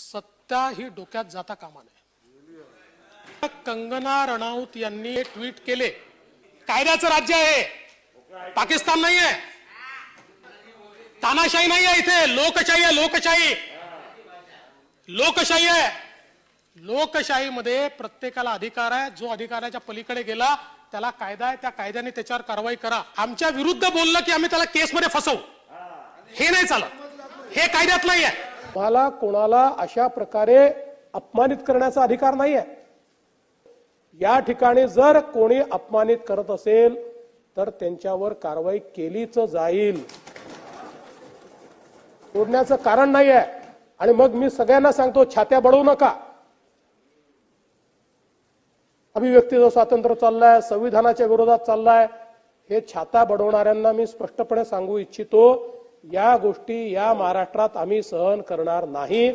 सत्ता ही डोक्यात जाता कामा नये। कंगना रनौत यांनी ट्विट केले, कायद्याचं राज्य आहे, पाकिस्तान नाही आहे, तानाशाही नाही आहे, इथे लोकशाही आहे, लोकशाही लोकशाही आहे। लोकशाहीमध्ये प्रत्येकाला अधिकार आहे, जो अधिकाराच्या पलीकडे गेला त्याला कायदा आहे, त्या कायद्याने त्याच्यावर कारवाई करा। आमच्या विरुद्ध बोललं की आम्ही त्याला केसमध्ये फसवू, हे नाही चालत, हे कायद्यात नाही आहे। मला कोणाला अशा प्रकारे अपमानित करण्याचा अधिकार नाही आहे। या ठिकाणी जर कोणी अपमानित करत असेल तर त्यांच्यावर कारवाई केलीच जाईल, सोडण्याचं कारण नाही आहे। आणि मग मी सगळ्यांना सांगतो, छात्या बळवू नका। अभिव्यक्तीचं स्वातंत्र्य चाललंय, संविधानाच्या विरोधात चाललाय, हे छाता बडवणाऱ्यांना मी स्पष्टपणे सांगू इच्छितो, या गोष्टी या महाराष्ट्रात आम्ही सहन करणार नाही।